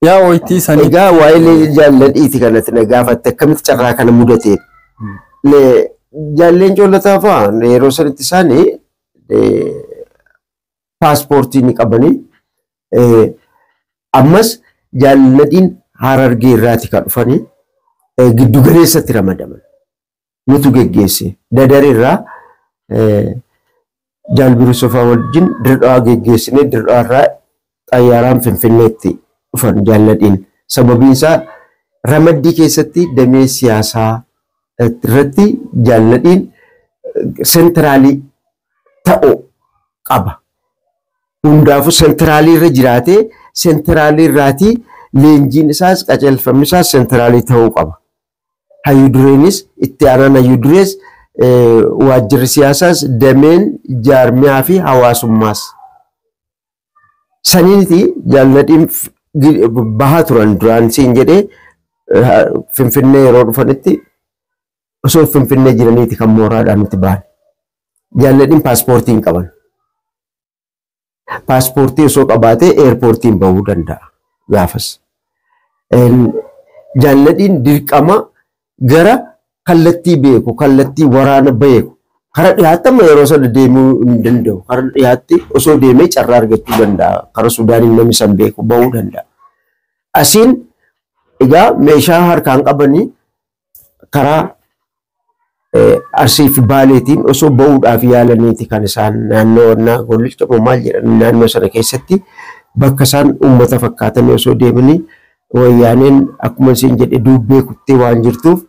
yaa wayitii sanii egaa waa'ee jaalladhiiti kanatti na gaafatte akkamitti carraa kana mudatee jaalleen ijoollotaa fa'a yeroo sanitti isaanii paaspoortii ni qabanii ammas jaalladhiin Harargee irraati kan dhufanii giddu galeessatti ramadaman nutu geggeesse Dadareerraa Jaalbiru Sofaa wajjin Dirdaa geggeessine Dirdaarraa xayyaaraan Finfinneetti dhufan jaalladhiin sababiin isaa ramaddii keessatti damee siyaasaa irratti jaalladhiin sentraalii ta'uu qaba. Hundaafuu sentraalii irra jiraatee sentraalii irraatii leenjiin isaas qajeelfamni isaas sentraalii ta'uu qaba. Hayyudureenis itti aanaan hayyudurees waajjirri siyaasaas dameen jaarmiyaa fi hawaasummaas. Saniiti jaalladhiin bahaa turan duraan siin jedhee Finfinnee yeroo dhufanitti osoo Finfinnee jiraniiti kan mooraadhaan nuti bahan. Jaalladhiin paaspoortii hin qaban. Paaspoortii osoo qabaatee eerpoortiin bahuu danda'a gaafas. Jaalladhiin dirqama gara kallattii beeku, kallattii waraana beeku. Kara dhiyaatama yeroo sana deemuu hin danda'u. Kara dhiyaatti osoo deemee carraa argachuu danda'a. Kara Suudaaniin namni san beeku bahuu danda'a. Asiin egaa meeshaa harkaan qabanii karaa Arsii fi Baaleetiin osoo bahuudhaaf yaalaniiti kan isaan naannoo Gollicha maal jedhan naannoo sana keessatti bakka isaan uummata fakkaatanii osoo deemanii wayyaaneen akkuma isin jedhe duubbee kuttee waan jirtuuf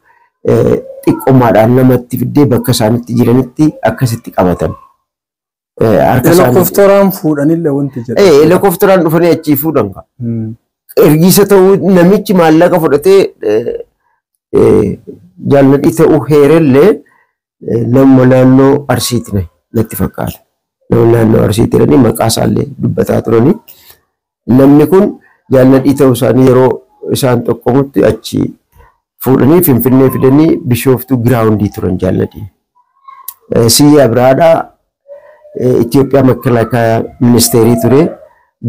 xiqqoomaadhaan namatti fiddee bakka isaanitti jiranitti akkasitti qabatan. Helikopteraan fuudhanillee wanti jedhu. Helikopteraan dhufanii achii fuudhan. Ergiisa ta'uu namichi maallaqa fudhatee jaalladhii ta'uu heerellee nama naannoo Arsiiti natti fakkaata. Nama naannoo Arsiiti jedhanii maqaa isaallee dubbataa turanii. Namni kun jaalladhii ta'uu isaanii yeroo isaan tokkomutti achi fuudhanii Finfinnee fidanii Bishooftuu giraawundii turan jaalladhiin. Siyyaa Abiraadhaa Itoophiyaa Makalaakaa ministeerii ture.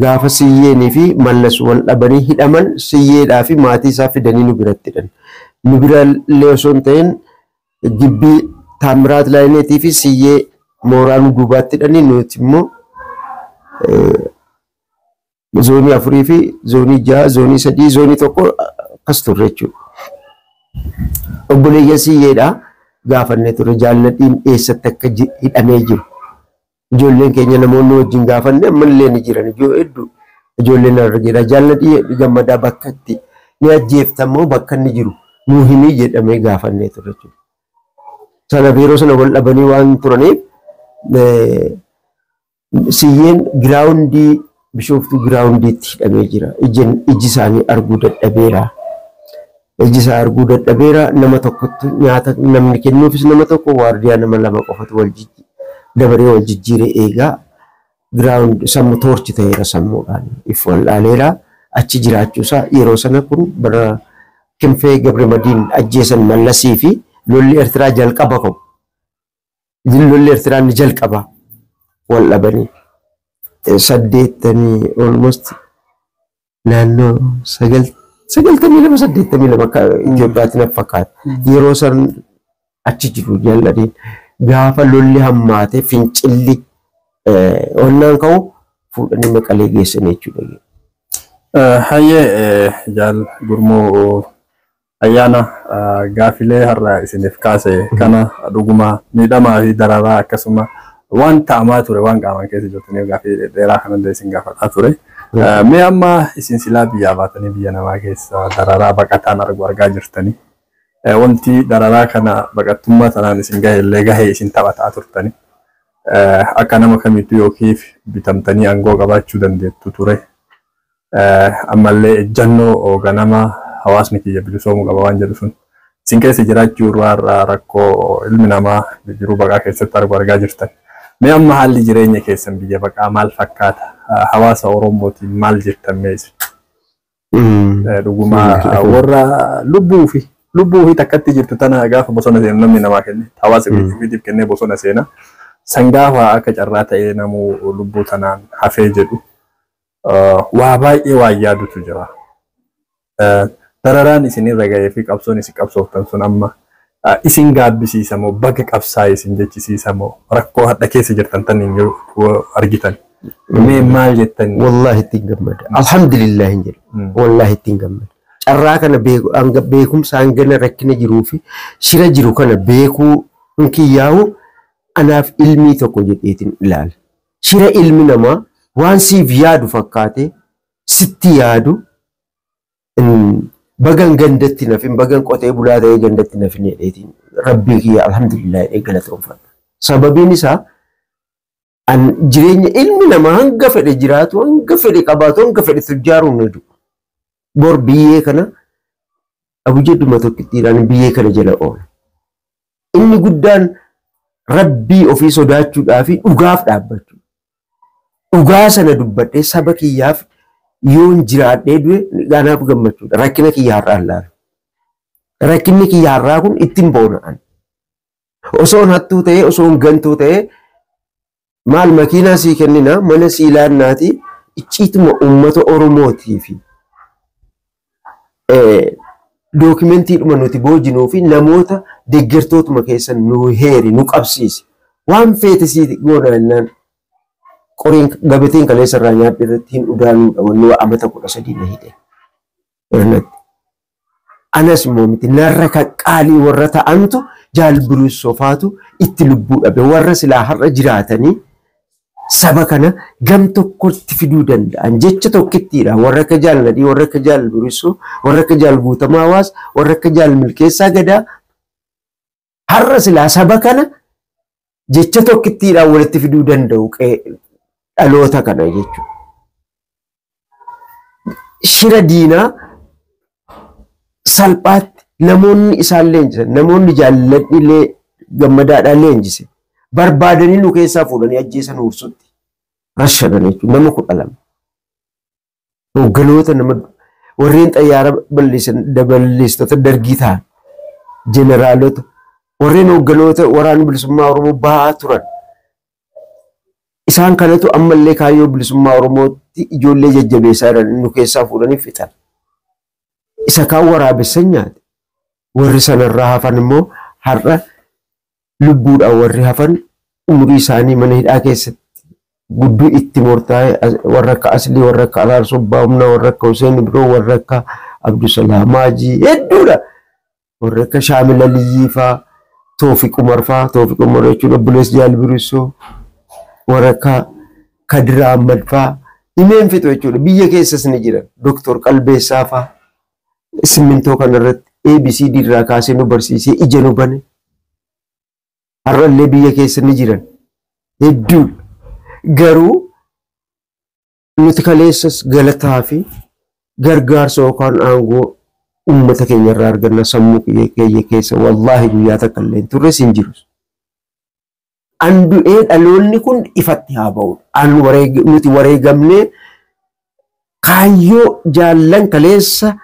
Gaafa Siyyeenii fi Mallas wal dhabanii hidhaman Siyyeedhaa fi maatii isaa fidanii nu biratti hidhan. Nu birallee osoo hin ta'in gibbii Taamiraat Laayineetii fi Siyyee mooraa nu duubaatti hidhanii nuti immoo zoonii 4 fi zoonii 6, zoonii 3, zoonii 1 akkas turre jechuudha. Obboleeyyan Siyyeedhaa gaafannee ture jaalladhiin eessatti akka hidhamee jiru. Ijoolleen keenya namoonni wajjin gaafanne ammallee ni jiran hedduu ijoolleen argeera jaalladhii gammadaa bakka itti ni ajjeeftamoo bakka inni jiru nuu himii jedhamee gaafannee ture jechuudha. Sana yeroo sana wal dhabanii waan turaniif Siyyeen giraawundii Bishooftuu giraawundiitti hidhamee jira. Iji isaanii arguu dadhabeera. Iji isaa arguu dadhabeera nama tokkotti nyaata namni kennuufis nama tokko waardiyaa nama lama qofatu wal dabaree wal jijjiiree eegaa giraawundi sammuu toorchi ta'eera sammuudhaan if wal'aaleera achi jiraachuusaa yeroo sana kun bara Kinfee Gabramadiin ajjeesan Mallasii fi lolli Eertiraa jalqaba qabu. Lolli Eertiraa ni jalqaba wal dhabanii 82 almost naannoo 92 akka Itoophiyaatti na fakkaata. Yeroo san achi jiru jaalladhiin. Gaafa lolli hammaate fincilli onnaan ka'u fuudhanii Maqalee geessan jechuudha. Hayyee jaal gurmoo ayyaana gaafilee har'a isiniif kaase kana dhuguma miidhamaa fi dararaa akkasuma waan ta'amaa ture waan qaamaan keessa jirtaniif gaafii dheeraa kanallee isin gaafataa ture. Mee amma isin silaa biyyaa baatanii biyya namaa keessa dararaa baqataan argaa jirtanii. Wanti dararaa kana baqattummaa sanaan isin gahee isin taphataa turtani. Akka nama kamiitu yookiin bitamtanii aangoo qabaachuu dandeettu ture. Ammallee ejjannoo ganama hawaasni kiyya bilisoomuu qaba waan jedhu sun isin keessa jiraachuu irraa rakkoo ilmi namaa jiruu baqaa keessatti argaa jirtan. Mee amma haalli jireenya keessan biyya baqaa maal fakkaata? Hawaasa Oromootiin maal jettan mee isin? Dhuguma warra lubbuu fi takkatti jirtu tana gaafa bosona seenu namni namaa kenne hawaasa biyyattiif kennee bosona seena sangaafa akka carraa ta'ee namuu lubbuu tanaan hafee jedhu waa baay'ee waa yaadutu jira. dararaan isinirra ga'ee fi qabsoon isin qabsooftan sun amma isin gaabbisiisa moo baga qabsaa isin jechisiisa moo rakkoo hadha keessa jirtan taniin argitan mee maal jettan? Wallahi ittiin gammada. Alhamdulillah hin jedhu. Wallahi ittiin gammada. Carraa kana beekumsa hangana rakkina jiruu fi shira jiru kana beekuu kiyyaa'u anaaf ilmii tokko jedheetiin ilaala. Shira ilmi namaa waan siif yaadu fakkaate sitti yaadu bagan gandatti nafin bagan qotee bulaa ta'ee gandatti nafin jedheetiin rabbii kiyya alhamdulillah galatoomfadha. Sababiin isaa jireenya ilmi namaa hanga fedhe jiraatu hanga fedhe qabaatu hanga fedhe tujjaaru nadu. Bor biyyee kana abujedduma tokkittiidhaan biyyee kana jala oola. Inni guddaan rabbii ofii sodaachuudhaa fi dhugaaf dhaabbachuu. Dhugaa sana dubbadhee saba kiyyaaf yoon jiraadhee du'e gaanaaf gammachuudha. Rakkina kiyya har'aa laala. Rakkinni kiyya har'aa kun ittiin boona'an. Osoon hattuu ta'ee osoon gantuu ta'ee maal makiinaa sii kennina mana sii laannaati icciituma uummata Oromootii fi dookimentii nuti boojinuu fi namoota deeggartootuma keessan nu heeri nu qabsiise waan feete sii goona jennaan qoriin gabateen kaleessa irraa nyaadhe irratti hin udaanuudha wanni amata 13 na hidhe. Anas immoo miti narra qaqqaalii warra ta'antu jaalbiruus sofaatu itti lubbuu dhabe warra silaa har'a jiraatanii saba kana gam tokkotti fiduu danda'an jecha tokkittiidha. Warra akka jaalladhii, warra akka jaalbiruusoo, warra akka jaalguutamaa hawaasa, warra akka jaalmilkeessaa gadaa har'a silaa saba kana jecha tokkittiidha walitti fiduu danda'u dhaloota kana jechuudha. Shira diinaa salphaatti namoonni isaan leenjisan, namoonni jaalladhiilee gammadaadhaan leenjise. Barbaadanii nu keessaa fuudhanii ajjeesan ursutti rashadan jechuudha nama 12 hogganoota nama warreen xayyaara balleessitoota dargii ta'an jeneraalota warreen hogganoota waraana bilisummaa Oromoo ba'aa turan isaan kanatu ammallee kaayyoo bilisummaa Oromootti ijoollee jajjabeessaa jiran nu keessaa fuudhanii fixan. Isa kaan waraabessan nyaate warri sanarraa hafan immoo har'a lubbuudhaan warri hafan umurii isaanii mana hidhaa keessatti gudduu itti murtaa'e warra akka Aslii, warra akka Araarsoo Baamnaa, warra akka Hussein Biroo, warra akka Abdusalaam Haajii hedduudha. Warra akka Shaamil Aliyyii fa'aa, Toofiq Umar fa'aa, Toofiq Umar jechuudha Bulees Jaalbiruusoo, warra akka Kadir Ahmad fa'aa himeen fixu jechuudha. Biyya keessas ni jiran Dooktor Qalbeessaa fa'aa simmintoo kanarratti ABCD irraa kaasee nu barsiisee ija nu bane. Har'allee biyya keessa ni jiran hedduu garuu nuti kaleessas galataa fi gargaarsa yookaan aangoo uummata keenya irraa arganna sammuu keenya keessa wallaahi guyyaa takka illee turres hin jiru. An du'ee dhaloonni kun ifatti haa ba'u. Nuti wareegamnee kaayyoo jaallan kaleessa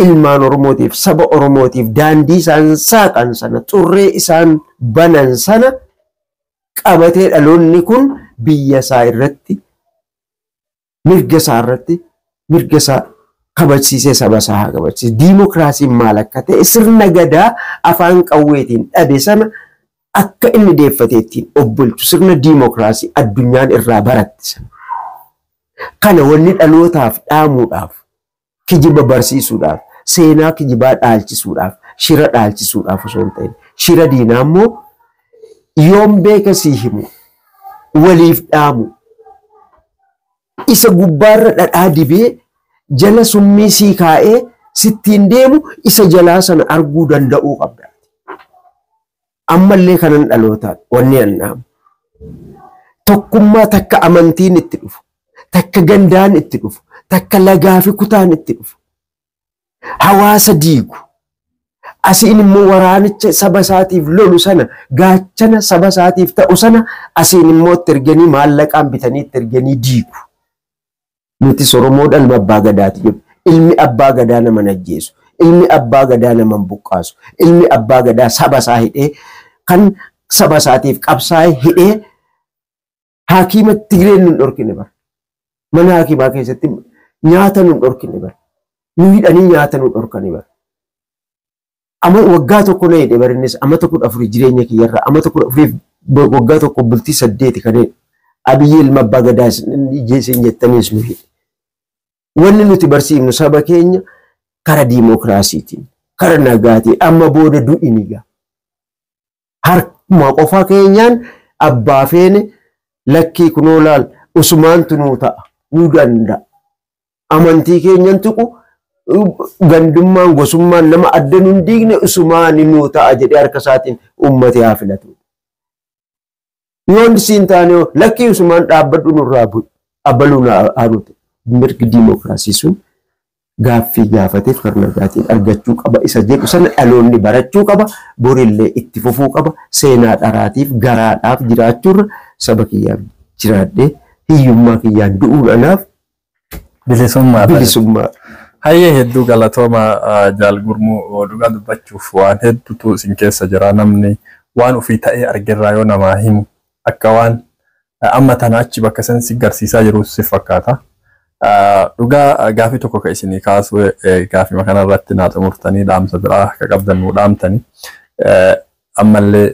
ilmaan Oromootiif saba Oromootiif daandii isaan saaqan sana xurree isaan banan sana qabatee dhaloonni kun biyya isaa irratti mirga isaa irratti mirga isaa kabachiisee saba isaa haa kabachiise. Diimokiraasiin maal akka ta'e sirna gadaa afaan qawweetiin dhabe sana akka inni deeffatee ittiin obbolchu sirna diimokiraasii addunyaan irraa baratte sana. Kana wanni dhalootaaf dhaamuudhaaf kijiba barsiisuudhaaf seenaa kijibaa dhaalchisuudhaaf shira dhaalchisuudhaaf osoo hin ta'in shira diinaa immoo yoom beeka sii himu waliif dhaamu isa gubbaarra dhadhaa dibee jala summii sii kaa'ee sittiin deemu isa jalaa sana arguu danda'uu qabda. Ammallee kanan dhalootaan wanni annaamu tokkummaa takka amantiin itti dhufu takka gandaan itti dhufu takka lagaa fi kutaan itti dhufu hawaasa diigu asiin immoo waraanicha saba isaatiif lolu sana gaachana saba isaatiif ta'u sana asiin immoo itti erganii maallaqaan bitanii itti erganii diigu. Nuti Oromoo dhalma abbaa gadaati jedhu ilmi abbaa gadaa nama ajjeesu ilmi abbaa gadaa nama buqqaasu ilmi abbaa gadaa saba isaa hidhee kan saba isaatiif qabsaa'e hidhee hakiima Tigreen nun dhorkine bara mana hakiimaa keessatti nyaata nun dhorkine bara nu hidhanii nyaata nu dhorkanii bara. Ama waggaa tokko na hidhe barinnes ama tokko afurii jireenya kiyyarraa ama tokko afurii waggaa tokko bultii 8 kan Abiyyi ilma abbaa gadaa isin jettaniis nu hidhe. Wanni nuti barsiifnu saba keenya kara diimokiraasiitiin kara nagaatiin amma booda du'iniga. Harkuma qofa keenyaan abbaa feene lakkii kunoo laal usumaantu nuu ta'a nuu danda'a. Amantii keenyan tuqu gandummaan gosummaan nama adda nun diigne usumaani nuu ta'a jedhee harka isaatiin uummata haa filatu. Yoon siin taane lakkii usumaan dhaabbadhu nurraa bu'u abbaluun haaruutu mirgi diimokiraasii sun gaaffii gaafateef karna nagaatiin argachuu qaba isa jedhu sana dhaloonni barachuu qaba borillee itti fufuu qaba seenaa dharaatiif garaadhaaf jiraachuurra saba kiyyaan jiraadhee hiyyummaa kiyyaan du'uun anaaf bilisummaa. Hayyee hedduu galatooma Jaal Gurmuu dhugaa dubbachuuf waan hedduutu isin keessa jira namni waan ofii ta'ee argerraa yoo namaa himu akka waan amma tana achi bakka san si garsiisaa jiru si fakkaata. Dhugaa gaafii tokko ka isinii kaasu gaafii makana irratti naa xumurtanii dhaamsa biraa ka qabdan nuu dhaamtanii ammallee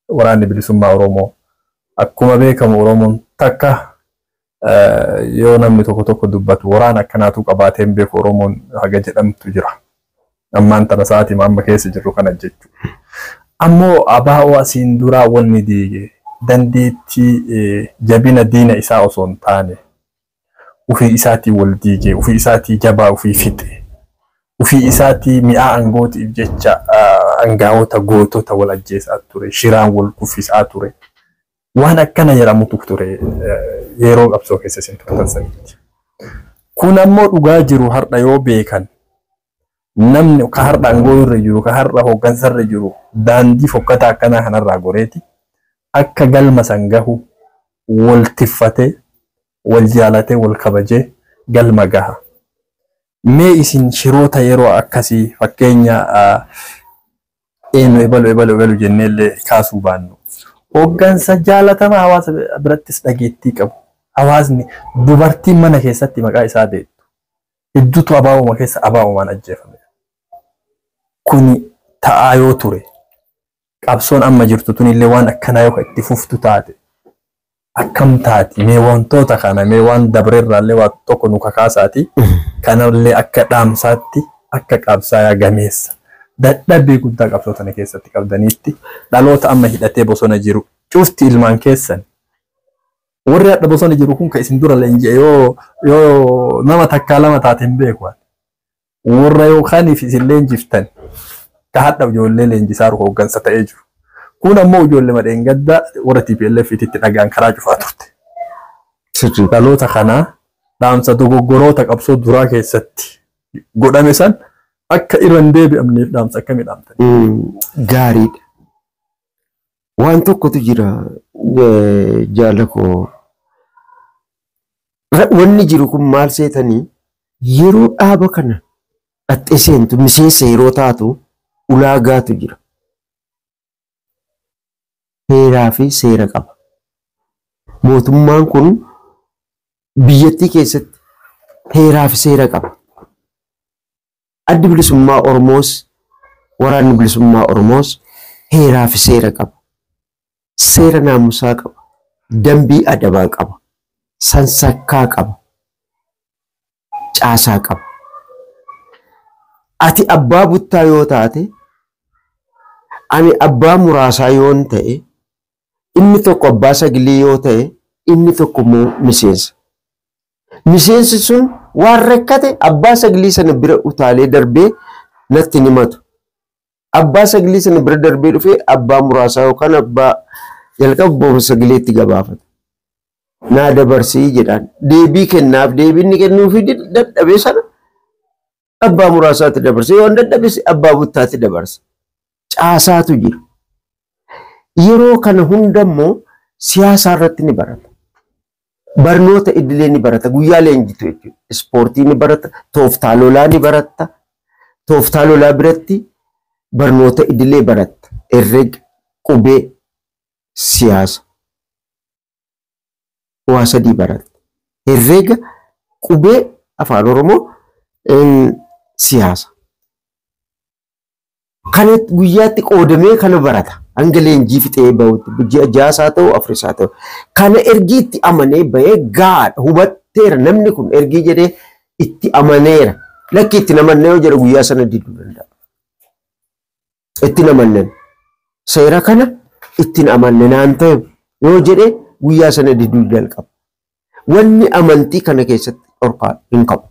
waraanni bilisummaa Oromoo akkuma beekamu Oromoon takka yoo namni tokko dubbatu waraana akkanaatu qabaateen beeku Oromoon haga jedhamtu jira. Ammaan tana sa'aatii amma keessa jirru kana jechuudha. Ammoo abaa'oo asiin duraa wanni diige dandeettii jabina diina isaa osoo hin taane ufii isaatii wal diigee ufii isaatii jabaa ufii fixe ufii isaatii mi'aa angootiif jecha angaa'ota gootota wal ajjeesaa ture shiraan wal kuffisaa ture waan akkana jedhamutu ture yeroo qabsoo keessa isin turtan sanitti. Kun ammoo dhugaa jiru har'a yoo beekan namni ka har'a angoo irra jiru ka har'a hooggansa irra jiru daandii fokkataa akkanaa kanarraa goreeti akka galma san gahu wal tiffatee wal jaalatee wal kabajee galma gaha. Mee isin shiroota yeroo akkasii fakkeenya ebalu jenneellee kaasuu baannu. Hooggansa jaalatamaa hawaasa birattis dhageettii qabu. Hawaasni dubartiin mana keessatti maqaa isaa beektu. Hedduutu abaa'uma keessa abaa'umaan ajjeefame. Kuni ta'aa yoo ture. Qabsoon amma jirtu tunillee waan akkanaa yoo itti fuftu taate. Akkam taati mee wantoota kana mee waan dabrerraallee waan tokko nu kakaasaati kanallee akka dhaamsaatti akka qabsaayaa gameessa dadhabbii guddaa qabsootana keessatti qabdaniitti dhaloota amma hidhatee bosona jiru cufti ilmaan keessan warri hadha bosona jiru kun ka isin dura leenji'e yoo nama takkaa lama taateen beeku warra yookaaniif isin leenjiftan ka hadha ijoollee leenjisaa hooggansa ta'ee jiru. Kun ammoo ijoollee madeen gadda warra TPLF itti dhagaan karaa cufaa turte. Dhaloota kanaa dhaamsa dogoggoroota qabsoo duraa keessatti godhame san akka irraan deebi'amneef dhaamsa akkamii dhaamtan? Gaariidha. Waan tokkotu jira jaalakoo. Wanni jiru kun maal seetanii yeroo dhaaba kana dhaxxee seentu miseensa yeroo taatu ulaagaatu jira. Heeraa fi seera qaba. Mootummaan kun biyyattii keessatti heeraa fi seera qaba. Addi bilisummaa Oromoos waraanni bilisummaa Oromoos heeraa fi seera qaba. Seera naamusaa qaba. Dambii adabaa qaba. Sansakkaa qaba. Caasaa qaba. Ati abbaa buttaa yoo taate ani abbaa muraasaa yoon ta'e inni tokko abbaa sagilii yoo ta'e inni tokko immoo miseensa. Miseensi sun waan rakkate abbaa sagilii sana bira utaalee darbee natti ni matu. Abbaa sagilii sana bira darbee dhufee abbaa muraasaa yookaan abbaa jalqaba sagiliitti gabaafata. Naa dabarsii jedhaan deebii kennaaf deebiin ni kennuufi dadhabee sana abbaa muraasaatti dabarsa yoo dadhabes abbaa buttaatti dabarsa. Caasaatu jira. Yeroo kana hundammoo siyaasa irratti ni barata. Barnoota idilee ni barata. Guyyaa leenjitu jechuudha. Ispoortii ni barata. Tooftaa lolaa ni barata. Tooftaa lolaa biratti barnoota idilee baratta. Herrega, qubee, siyaasa. Waa sadii baratta. Herrega, qubee afaan Oromoo siyaasa. Kan guyyaatti qoodamee kana barata. Hanga leenjii fixee bahutti jaasaa ta'u afrisaa ta'u. Kana ergiitti amanee bahee gaadha hubatteera namni kun ergii jedhee itti amaneera. Lakki itti namannee yoo jedhe guyyaa sana diduu danda'a. Itti namannan. Seera kana ittiin amanne naan ta'u yoo jedhe guyyaa sana diduu jalqaba. Wanni amantii kana keessatti dhorkaa hin qabu.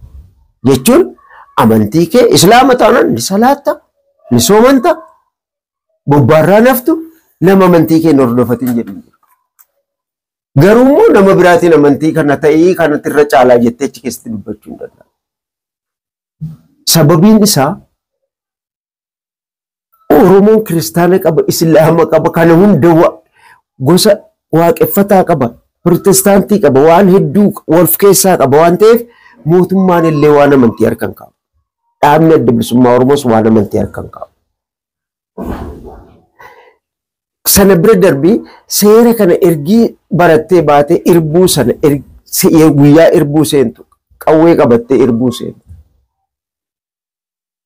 Jechuun amantii kee islaama taanaan ni salaatta, ni soomanta, bobbaarraa naftu nama amantii kee hordofatin jedhu. Garuu immoo nama biraatiin amantii kana ta'ee kanatti irra caalaa jettee achi keessatti dubbachuu hin danda'a. Sababiin isaa Oromoon kiristaana qaba, islaama qaba, kana hunda gosa waaqeffataa qaba, pirotestaantii qaba, waan hedduu wal keessaa qaba waan ta'eef mootummaan illee waan amantii harkaan qaba. Dhaabni adda bilisummaa Oromoos waan amantii harkaan qaba. Sana bira darbii seera kana ergii barattee baatee irbuu sana guyyaa irbuu seentu qawwee qabattee irbuu seentu.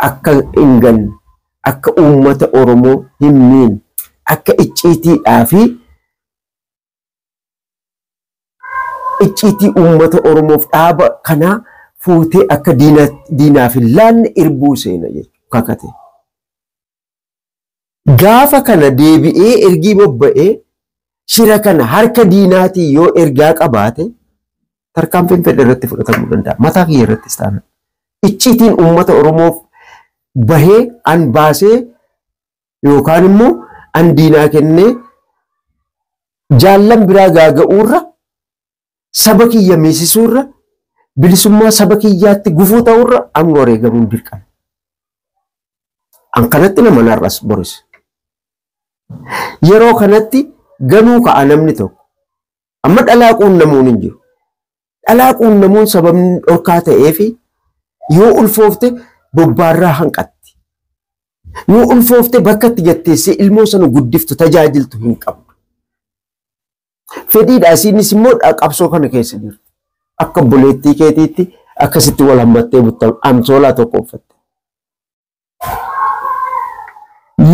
Akka hin ganne, akka uummata Oromoo hin miine, akka icciitiidhaa fi icciitii uummata Oromoof dhaaba kanaa fuutee akka diinaaf hin laanne irbuu seena jechuudha kakate. Gaafa kana deebi'ee ergii bobba'ee shira kana harka diinaatii yoo ergaa qabaate tarkaanfiin fedhe irratti fudhatamuu danda'a. Mataa kiyya irrattis taana. Icciitiin uummata Oromoof bahee an baasee yookaan immoo an diinaa kennee jaallan biraa gaaga'uurra saba kiyya miisisuurra bilisummaa saba kiyyaatti gufuu ta'uurra an wareegamuun dirqama. An kanatti nama narras boris. Yeroo kanatti ganuu ka'a namni tokko. Amma dhalaa quunnamuun hin jiru. Dhalaa quunnamuun sababni dhorkaa ta'eefi yoo ulfoofte bobbaarraa hanqatti. Yoo ulfoofte bakka itti gatteessee ilmoo sana guddiftu tajaajiltu hin qabdu. Fedhiidhaa isiinis immoo qabsoo kana keessa jirtu. Akka buleettii keetiitti akkasitti wal hammattee buttan amsoolaa tokko uffatte.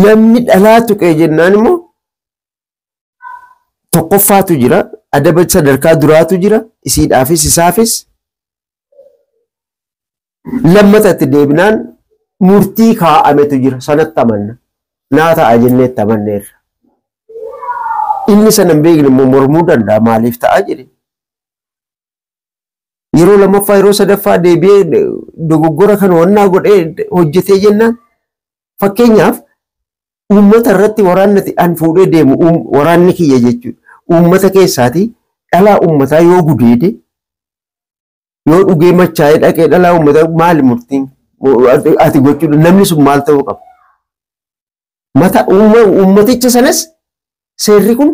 Namni dhalaa tuqee jennaan immoo tokkoffaatu jira, adaba sadarkaa duraatu jira, isiidhaafis isaafis. Lammatatti deebinaan murtii kaa'ametu jira, sanatti amanna. Naa ta'a jennee itti amanneerra. Inni sana hin beekne immoo mormuu danda'a maaliif ta'a jedhe. Yeroo lammaffaa yeroo sadaffaa deebi'ee dogoggora kana wannaa godhee hojjetee jennaan fakkeenyaaf uummata irratti waraannati an fuudhee deemu waraanni kiyya jechuudha. Uummata keessaati dhalaa uummataa yoo gudeede yoo dhugee machaa'ee dhaqee dhalaa uummataa maali murtiin ati gochuudha namni sun maal ta'uu qaba. Mata uummaticha sanas seerri kun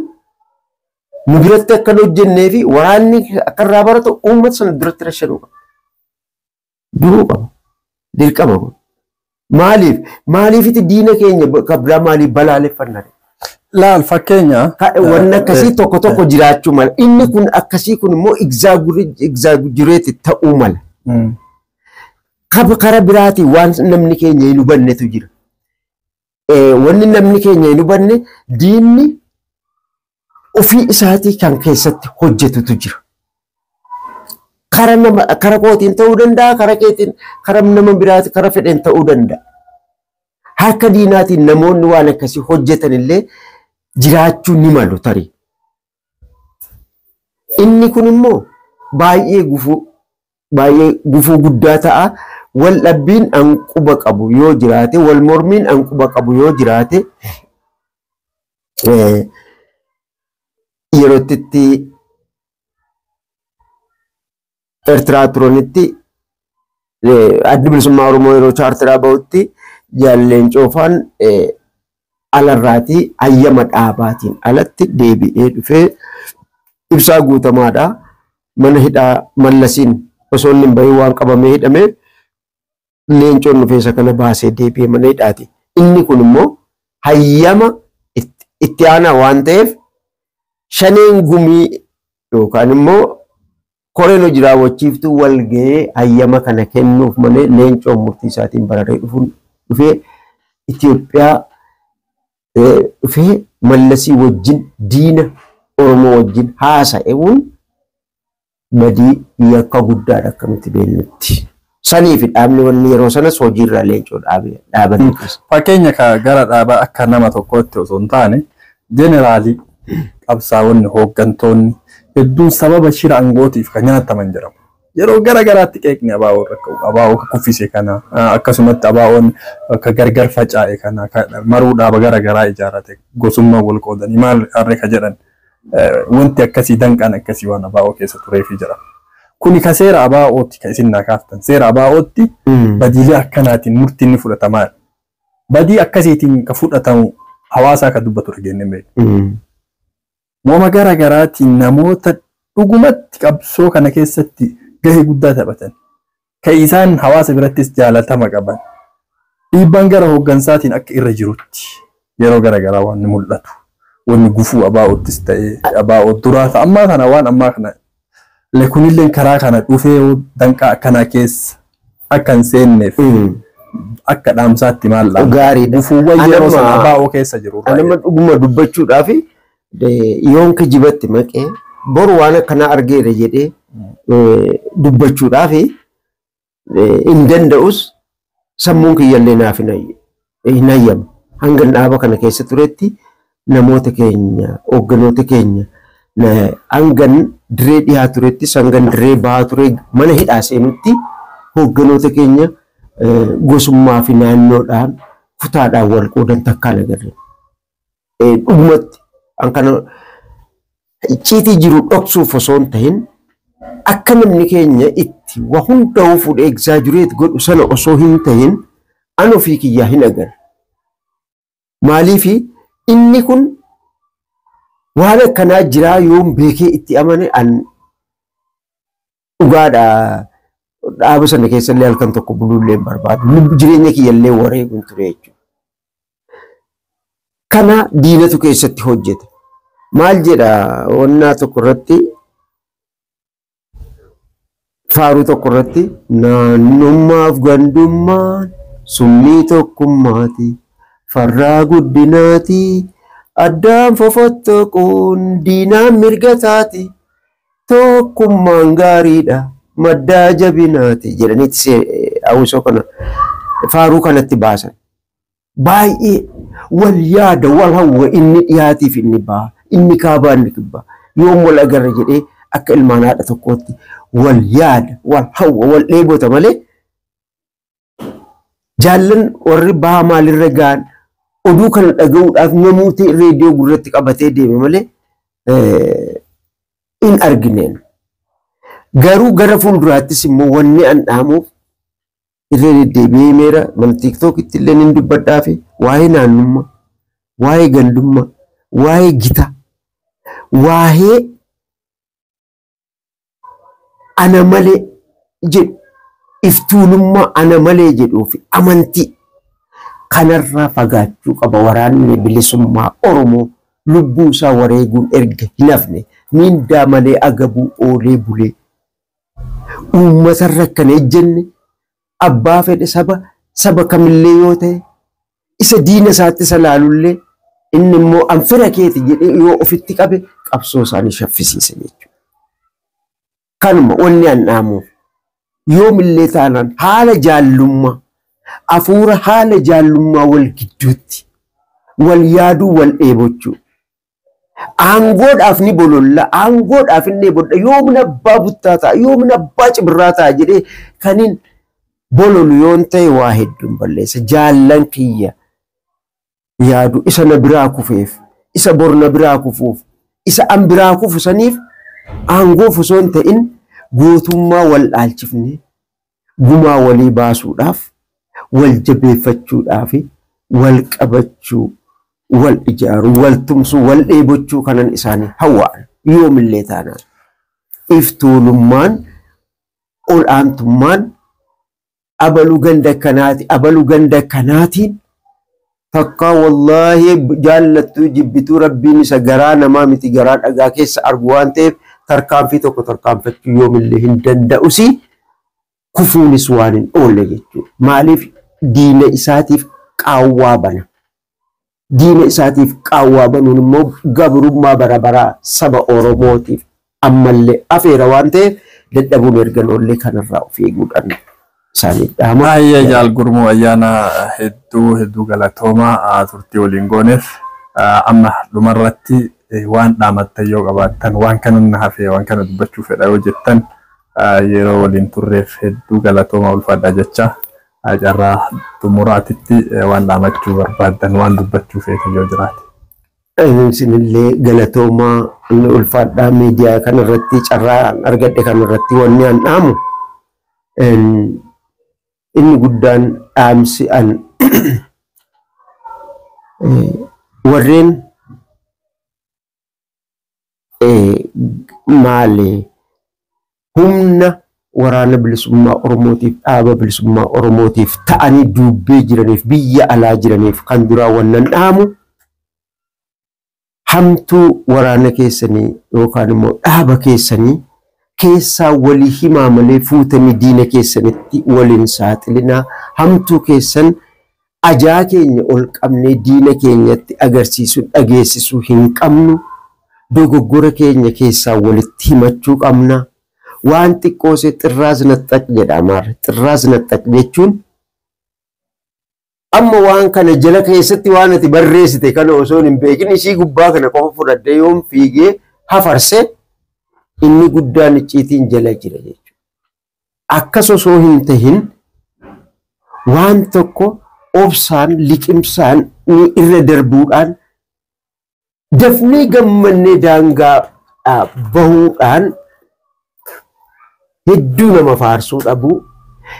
nu biratti akka hojjennee fi waraanni akka irraa baratu uummata sana duratti rashanuu qaba. Duruu qaba. Dirqama kun. Maaliifiti diina keenya kabraa maaliif balaaleffannaa? Laal fakkeenya. Wanni akkasii tokko tokko jiraachuu mala. Inni kun akkasii kun immoo exaggerate ta'uu mala. Kara biraatii waan namni keenya hin hubannetu jira. Wanni namni keenya hin hubanne diinni ofii isaatii kan keessatti hojjetutu jira. Kara kootiin ta'uu danda'a, kara keetiin, kara nama biraati, kara fedhen ta'uu danda'a. Harka diinaatiin namoonni waan akkasii hojjetan illee jiraachuu ni malu tarii. Inni kun immoo baay'ee gufuu guddaa ta'a. Wal dhabbiin anquba qabu yoo jiraate, wal mormiin anquba qabu yoo jiraate yerootti Eertiraa turanitti addi bilisummaa Oromoo yeroo chaartiraa bahutti jaalleen coofaan alarraatii hayyama dhaabaatiin alatti deebi'ee dhufee ibsaa guutamaadha. Mana hidhaa Mallasiin osoo inni hin bahin waan qabamee hidhamee leencoon dhufeessa kana baasee deebi'ee mana hidhaati. Inni kun immoo hayyama itti aanaa waan ta'eef shaneen gumii yookaan immoo koreen hojii raawwachiiftuu walga'ee hayyama kana kennuuf malee leencoon murtii isaatiin bararee dhufee Itoophiyaa dhufee Mallasii wajjin diina Oromoo wajjin haasa'uun badii yakka guddaadha akkamitti beellutti. Saniif dhaabni wanni yeroo sanas hojiirra leencoo dhaabate. Fakkeenya gara dhaabaa akka nama tokkootti osoo hin taane jeneraalii qabsaa'onni hooggantoonni hedduun sababa shira angootiif kan nyaataman jedhamu. Yeroo gara garaatti qeeqni abaa'oo kuffise kana akkasumatti abaa'oon akka gargar facaa'e kana maruu dhaaba gara garaa ijaarate gosummaa wal qoodanii maal harree jedhan wanti akkasii danqaan akkasii waan abaa'oo keessa tureefi jedhama. Kuni ka seera abaa'ootti ka isin naa kaaftan seera abaa'ootti badiilee akkanaatiin murtiin ni fudhatamaa. Badii akkasiitiin ka fudhatamu hawaasaa ka dubbatu dhageenye beeku. Wama gara garaatiin namoota dhugumatti qabsoo kana keessatti gahee guddaa taphatan ka isaan hawaasa birattis jaalatama qaban dhiibbaan gara hooggansaatiin akka irra jirutti yeroo gara garaa waan ni mul'atu. Wanni gufuu abaa'oottis ta'ee abaa'oo duraa ta'a ammaa kana waan ammaa kana lekunillee karaa kana dhufee danqaa akkanaa keessa akka hin seenneef akka dhaamsaatti maal dha gaariidha. Gufuuwwan yeroo sana abaa'oo keessa jiru. Anama dhuguma dubbachuudhaaf yoon kijibatti maqee boru waan akkanaa argeera jedhee dubbachuudhaaf hin danda'us sammuun kiyyallee naaf hin hayyamu. Hanga dhaaba kana keessa turetti namoota keenya hoogganoota keenya hangan diree dhiyaa turetti hangan diree bahaa ture mana hidhaa seenutti hoogganoota keenya gosummaa fi naannoodhaan kutaadhaan wal qoodan takkaan agarre. Dhugumatti kana icciitii jiru dhoksuuf osoo hin ta'in akka namni keenya itti waa hundaa'uu fuudhee egzaajureet godhu sana osoo hin ta'in an ofii kiyyaa hin agarre. Maaliifi inni kun waan akkanaa jiraa yoon beekee itti amane an dhugaadha dhaaba sana keessallee halkan tokko buluullee hin barbaadu. Jireenya kiyyallee wareeguun ture jechuudha. Kana diinatu keessatti hojjeta. Maal jedha wannaa tokko irratti faaruu tokko irratti naannummaaf gandummaan summii tokkummaati farraa guddinaati addaan fofottoquun diinaan mirgataati tokkummaan gaariidha maddaa jabinaati jedhaniiti hawwisoo kana faaruu kanatti baasan. Baay'ee wal yaada wal hawwa inni dhiyaatiif inni baha inni kaabaa inni kibbaa yoom wal agarra jedhee akka ilmaan haadha tokkootti wal yaada wal hawwa wal dheebota malee jaallan warri baha maalirra ga'an oduu kana dhaga'uudhaaf namoota reediyoo gurratti qabatee deeme malee in argineen. Garuu gara fuulduraattis immoo wanni an dhaamuuf irree deddeebi'ee meera mana tiiktookitti illee nin dubbadhaa fi waa'ee naannummaa, waa'ee gandummaa, waa'ee gita, waa'ee ana malee jedhu iftuulummaa ana malee jedhuu fi amantii kanarraa fagaachuu qaba waraanni bilisummaa Oromoo lubbuu isaa wareeguun erga hin hafne miindaa malee agabuu oolee bulee uummatarra akkana ejjenne abbaa fedhe saba kamillee yoo ta'e isa diina isaatti isa laalullee inni immoo anfira keeti jedhee yoo ofitti qabe qabsoo isaanii shaffisiisa jechuudha. Kanuma wanni an dhaamuuf yoomillee taanaan haala jaallummaa afuura haala jaallummaa wal gidduutti wal yaaduu wal dheebochuu aangoodhaaf ni bololla aangoodhaaf inni bodha yoomna abbaa buttaa ta'a yoomna abbaa cibirraa ta'a jedhee kaniin bololu yoon ta'e waa hedduun balleessa jaallan kiyya yaadu isa na biraa kufeef isa bor na biraa kufuuf isa an biraa kufu saniif aangoof osoo hin ta'in gootummaa wal dhaalchifne gumaa walii baasuudhaaf wal jabeeffachuudhaaf wal qabachuu wal ijaaru wal tumsu wal dheebochuu kanan isaanii hawwaan yoomillee taanaan iftuulummaan ol aantummaan abalu ganda kanaatiin takka wallahi jaallattuu jibbituu rabbiin isa garaa namaa miti garaa dhagaa keessa argu waan ta'eef tarkaanfii tokko tarkaanfachuu yoomillee hin danda'usi kufuunis waan hin oolle jechuudha. Maaliif diina isaatiif qaawwaa bana. Diina isaatiif qaawwaa banuun immoo gabrummaa bara baraa saba Oromootiif ammallee afeera waan ta'eef dadhabuun erga noollee kanarraa of eeguudhaan isaaniif dhaama. Baay'ee jaal gurmuu ayyaana hedduu galatoomaa turtii waliin gooneef amma dhumarratti waan dhaamattan yoo qabaattan waan kana hafee waan kana dubbachuu fedha yoo jettan yeroo waliin turreef hedduu galatoomaa ulfaadha jecha carraa xumuraatitti waan dhaamachuu barbaaddan waan dubbachuu feetan yoo jiraate. Isinillee galatoomaa ulfaadhaa miidiyaa kanarratti carraa argadhe kanarratti wanni an dhaamu inni guddaan dhaamsi an warreen maali humna waraana bilisummaa Oromootiif dhaaba bilisummaa Oromootiif ta'anii dubbee jiraniif biyya alaa jiraniif kan duraa wannan dhaamu hamtuu waraana keessanii yookaan immoo dhaaba keessanii keessaa walii himaa malee fuutanii diina keessanitti waliin saaxilinaa hamtuu keessan ajaa keenya ol qabnee diina keenyatti agarsiisuu dhageessisuu hin qabnu dogoggora keenya keessaa walitti himachuu qabna. Waan xiqqoose xirraaz naxxaq jedhama. Xirraaz naxxaq jechuun amma waan kana jala keessatti waan ati barreessite kana osoo hin beekin ishii gubbaa kana qofa fudhadhee yoom fiigee hafarse inni guddaan icciitiin jala jira jechuudha. Akkas osoo hin tahin waan tokko obsaan liqimsaan irra darbuudhaan dafnee gammannee daangaa bahuudhaan hedduu nama faarsuu dhabuu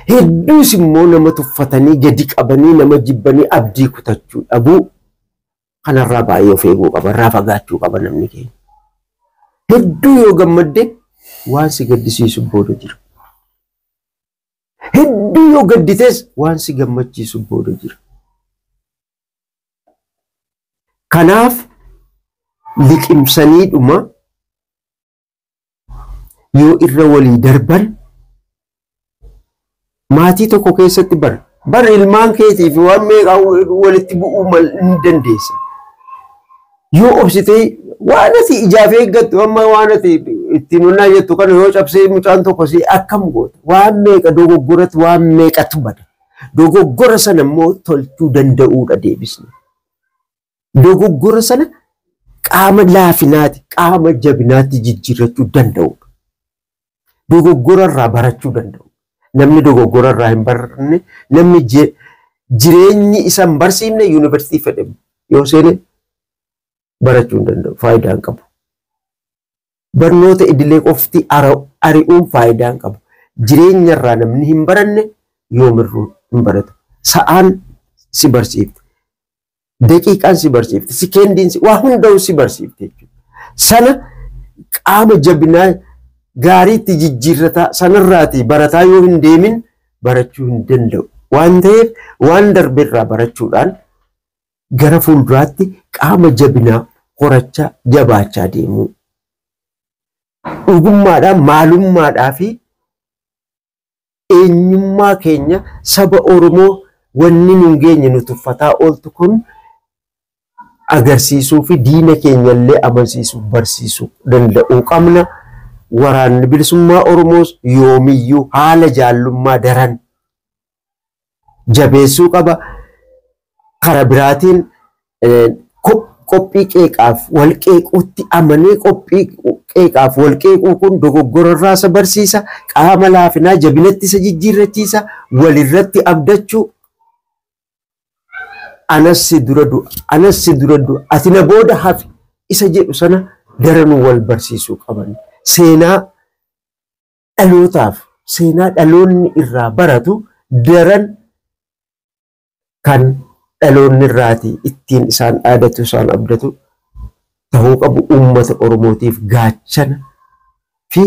hedduus immoo nama tuffatanii gadi qabanii nama jibbanii abdii kutachuu dhabuu kanarraa baay'ee of eeguu qaba irraa fagaachuu qaba namni keenya. Hedduu yoo gammadde waan si gaddisiisu booda jira. Hedduu yoo gaddites waan si gammachiisu booda jira. Kanaaf liqimsanii dhuma yoo irra walii darban maatii tokko keessatti bar ilmaan keetiif waan meeqa walitti bu'uu hin dandeessa. Yoo obsitee waan ati ijaaf eeggattu amma waan ati ittiin onnaa jettu kana yoo cabsee mucaan tokko si akkam goota waan meeqa dogoggoratti waan meeqatu bada. Dogoggora sana immoo tolchuu danda'uudha deebisne. Dogoggora sana qaama laafinaati qaama jabinaatti jijjiirrachuu danda'u. Dogoggora irraa barachuu danda'u. Namni dogoggora irraa hin baranne namni jireenyi isa hin barsiifne yuunivarsiitii fedhe yoo seene barachuu hin danda'u faayidaa hin qabu. Barnoota idilee qofti ari'uun faayidaa hin qabu. Jireenya irraa namni hin baranne yoomirruu hin baratu. Sa'aan si barsiifte. Daqiiqaan si barsiifte. Sekendiin waa hunda'u si barsiifte jechuudha. Sana qaama jabinaa gaariitti jijjiirrataa sanarraati barataa yoo hin deemin barachuu hin danda'u. Waan ta'eef waan darbeerraa barachuudhaan gara fuulduraatti qaama jabinaa horachaa jabaachaa deemuu. Dhugummaadhaan maalummaadhaa fi eenyummaa keenya saba Oromoo wanni nun geenye nu tuffataa ooltu kun agarsiisuu fi diina keenya illee amansiisuu barsiisuu danda'uu qabna. Waraanni bilisummaa Oromoos yoomiyyuu haala jaallummaa daran jabeessuu qaba. Kara biraatiin qophii qeeqaaf wal qeequutti amanee qophii qeeqaaf wal qeequu kun dogoggora irraa isa barsiisa. Qaama laafinaa jabinatti isa jijjiirrachiisa. Walirratti abdachuu anas si dura du'a ati na booda hafi isa jedhu sana daranuu wal barsiisuu qaban. Seenaa dhalootaaf seenaa dhaloonni irraa baratu daran kan dhaloonni irraati ittiin isaan dhaadatu isaan abdatu ta'uu qabu. Uummata Oromootiif gaachana fi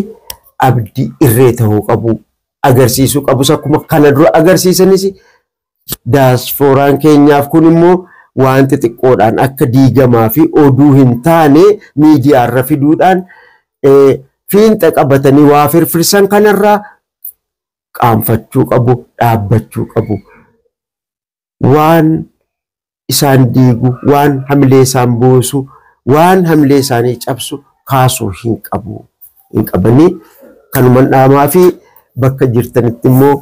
abdii irree ta'uu qabu agarsiisuu qabus akkuma kana dura agarsiisanis daasfooraan keenyaaf kun immoo waan xixiqqoodhaan akka diigamaa fi oduu hin taane miidiyaarra fiduudhaan fiinxa qabatanii waa firfirsan kanarraa qaanfachuu qabu, dhaabbachuu qabu. Waan isaan diigu, waan hamilee isaan buusu, waan hamilee isaanii cabsu kaasuu hin qabanii kanuman dhaamaa fi bakka jirtanitti immoo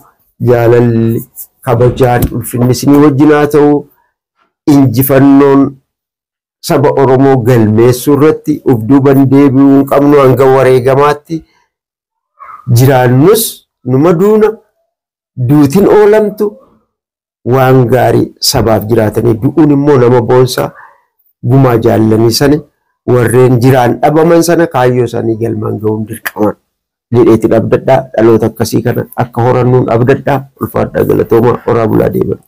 jaalalli kabajaan ulfinni isinii wajjin haa ta'u. Injifannoon saba Oromoo galmeessuu irratti of duuban deebi'uu hin qabnu hanga wareegamaatti jiraannus numa duuna duutiin oolamtu waan gaarii sabaaf jiraatanii du'uun immoo nama boonsaa gumaa jaallanii sana warreen jiraan dhabaman sana kaayyoo isaanii galmaan ga'uun dirqaman jedheetiin abdadhaa dhaloota akkasii kana akka horannuun abdadhaa ulfaadhaa galatooma horaa bulaa deeman.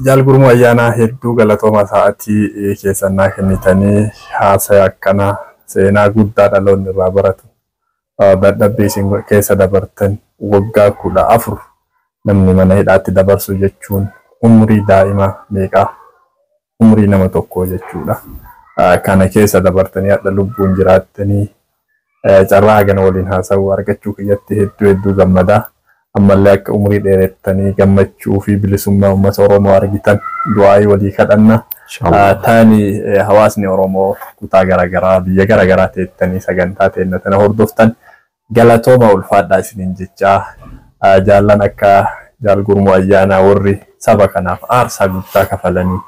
Jaal Gurmuu Ayyaanaa hedduu galatooma sa'aatii keessannaa kennitanii haasaya akkana seenaa guddaa dhaloonni irraa baratu dadhabbii isin keessa dabartan waggaa 14 namni mana hidhaatti dabarsu jechuun umrii daa'imaa meeqaa umrii nama tokkoo jechuudha. Kana keessa dabartanii hadha lubbuun jiraattanii carraa hagana waliin haasawuu argachuu kiyyatti hedduu gammadaa. Ammallee akka umrii dheerettanii gammachuu fi bilisummaa uummata Oromoo argitan du'aayii walii kadhanna. Taani hawaasni Oromoo kutaa garaagaraa biyya garaagaraa teettanii sagantaa teennatana hordoftan galatooma ulfaadhaa isiniin jechaa jaallan akka Jaal Gurmuu Ayyaanaa warri saba kanaaf aarsaa guddaa kafalanii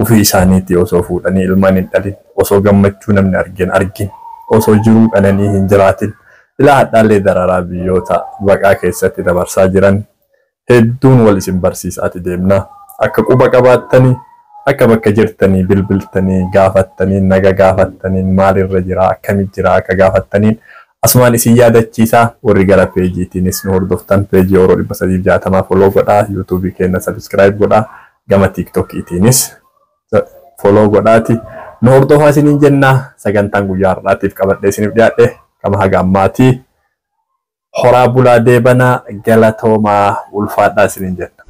ofii isaaniitti osoo fuudhanii ilmaan hin dhalin osoo gammachuu namni argin osoo jiruu qananii hin jiraatin. Ilaa hadhaallee dararaa biyyoota baqaa keessatti dabarsaa jiran hedduun wal isin barsiisaati deemna. Akka quba qabaattanii akka bakka jirtanii bilbiltanii gaafattanii naga gaafattanii maalirra jira akkamit jira akka gaafattaniin asumaan isin yaadachiisaa. Warri gara peejiitiinis nu hordoftan peejii Oromoo 360 follow godhaa, yuutuubii keenya subscribe godhaa, gama tiiktokiitiinis follow godhaati. Nu hordofaa isiniin jennaa. Sagantaan guyyaa har'aatiif qabadhee isiniif dhiyaadhe kama haga ammaatii horaa bulaa deebanaa galatoomaa ulfaadhaa isiniin jenna.